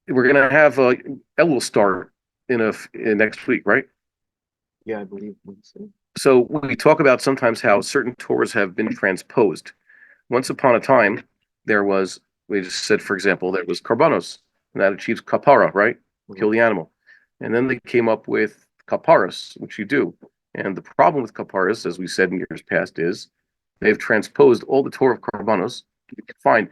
we're gonna have Elul start in next week, right? Yeah, I believe Wednesday. So we talk about sometimes how certain Torahs have been transposed. Once upon a time, there was, we just said, for example, there was karbanos, and that achieves kapara, right? Kill Mhm. the animal. And then they came up with kaparas, which you do. And the problem with kaparas, as we said in years past, is they've transposed all the Torah of karbanos. You can find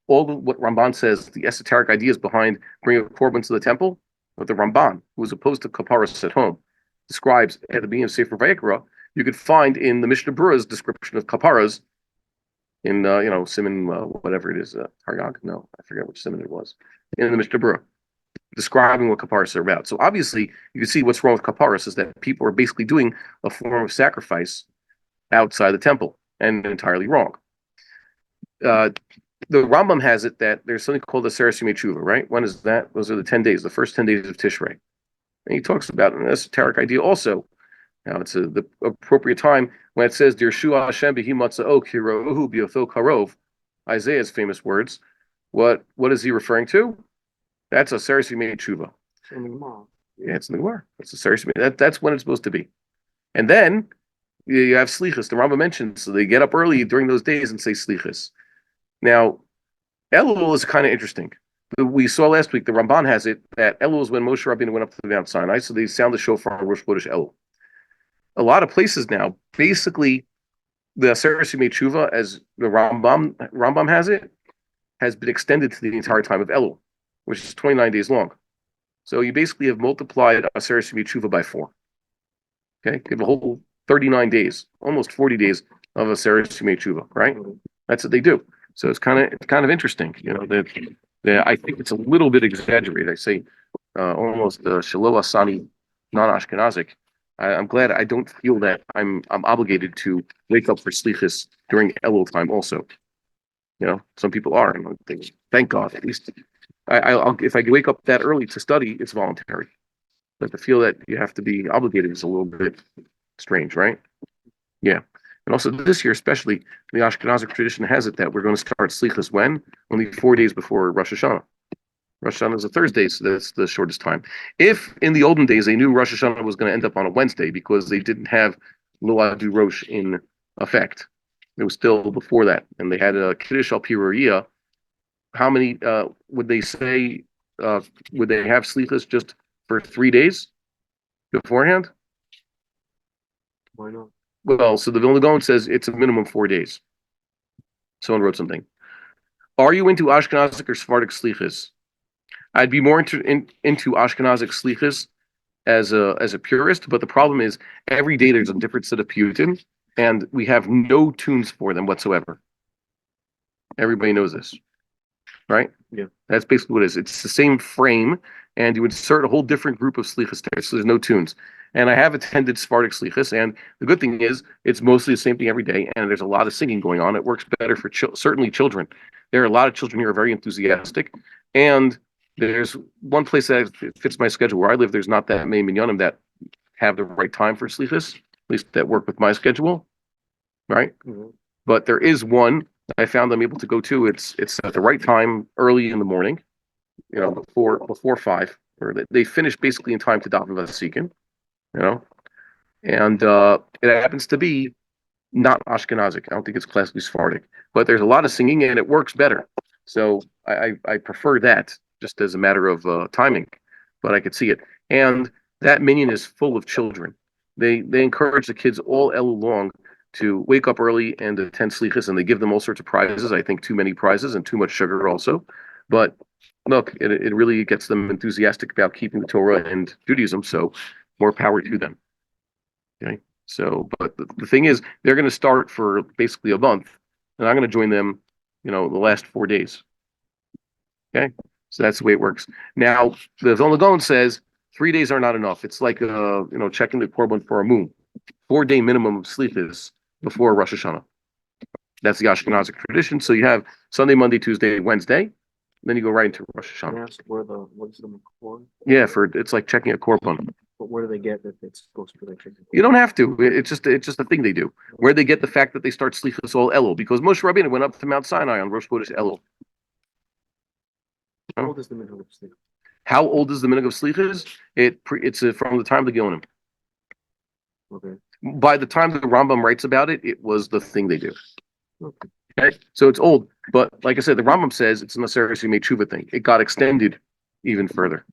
what Ramban says, the esoteric ideas behind bringing a korban to the temple, but the Ramban, who is opposed to kaparas at home, describes at the beginning of Sefer Vayikra, you could find in the Mishnah Berurah's description of kaparas in Simon whatever it is, Haryag. No, I forget which Simon it was in the Mishnah Berurah, describing what kaparas are about. So obviously, you can see what's wrong with kaparas is that people are basically doing a form of sacrifice outside the temple and entirely wrong. Uh, the Rambam has it that there's something called the Seres Yemei Tshuva, right? When is that? Those are the 10 days, the first 10 days of Tishrei. And he talks about an esoteric idea also. Now, it's the appropriate time when it says, Dirshu Hashem behi matza'o kirohu b'yotho karov, Isaiah's famous words. What is he referring to? That's a Seres Yemei Tshuva. Yeah, it's in the Gemara. It's a Seres Yemei. That's when it's supposed to be. And then you have Slichas. The Rambam mentions, so they get up early during those days and say Slichas. Now, Elul is kind of interesting. We saw last week, the Ramban has it that Elul is when Moshe Rabbeinu went up to the Mount Sinai, so they sound the shofar on Rosh Chodesh Elul. A lot of places now, basically, the Seres Yemei Tshuva, as the Rambam has it, has been extended to the entire time of Elul, which is 29 days long. So you basically have multiplied Seres Yemei Tshuva by 4. Okay, you have a whole 39 days, almost 40 days of a Seres Yemei Tshuva, right? That's what they do. So it's kind of interesting, that I think it's a little bit exaggerated. I say almost Shilo Asani non-Ashkenazic. I'm glad I don't feel that I'm obligated to wake up for slichus during Elul time. Also, some people are, and thank God. At least I'll if I wake up that early to study, it's voluntary. But to feel that you have to be obligated is a little bit strange, right? Yeah. And also this year, especially, the Ashkenazic tradition has it that we're going to start Slichas when? Only 4 days before Rosh Hashanah. Rosh Hashanah is a Thursday, so that's the shortest time. If in the olden days they knew Rosh Hashanah was going to end up on a Wednesday because they didn't have Lo Adu Rosh in effect, it was still before that, and they had a Kiddush al Piruriya, how many would they say, would they have Slichas just for 3 days beforehand? Why not? Well, so the Vilna Gaon says it's a minimum 4 days. Someone wrote something. Are you into Ashkenazic or Sephardic slichas? I'd be more into Ashkenazic slichas as a purist, but the problem is every day there's a different set of piyutim, and we have no tunes for them whatsoever. Everybody knows this, right? Yeah. That's basically what it is. It's the same frame, and you insert a whole different group of slichas there, so there's no tunes. And I have attended Sephardic slichas, and the good thing is it's mostly the same thing every day, and there's a lot of singing going on. It works better for certainly children. There are a lot of children here who are very enthusiastic, and there's one place that fits my schedule where I live. There's not that many minyanim that have the right time for slichas, at least that work with my schedule, right? Mhm. But there is one I found I'm able to go to. It's at the right time, early in the morning, before 5, or they finish basically in time to daven vasikin, you know, and it happens to be not Ashkenazic. I don't think it's classically Sephardic, but there's a lot of singing and it works better. So I prefer that just as a matter of timing, but I could see it. And that minyan is full of children. They encourage the kids all Elul long to wake up early and attend slichas, and they give them all sorts of prizes. I think too many prizes and too much sugar also. But look, it really gets them enthusiastic about keeping the Torah and Judaism. So more power to them. Okay. So, but the thing is, they're going to start for basically a month, and I'm going to join them, the last 4 days. Okay. So that's the way it works. Now, the Vilna Gaon says 3 days are not enough. It's like, checking the korban for a moon. 4 day minimum of sleep is before Rosh Hashanah. That's the Ashkenazic tradition. So you have Sunday, Monday, Tuesday, Wednesday, then you go right into Rosh Can I Hashanah. ask what's the McCoy? Yeah, it's like checking a korban. But where do they get that it's supposed to be like chicken? You don't have to. It's just a thing they do. Where they get the fact that they start Slichas all Elul, because Moshe Rabbeinu went up to Mount Sinai on Rosh Chodesh Elul. How Oh, old is the middle of sleep? How old is the minhag of slichas? It's from the time of the Geonim. Okay. By the time the Rambam writes about it, it was the thing they do. Okay. Okay, so it's old, but like I said, the Rambam says it's a necessary made tshuva thing. It got extended even further.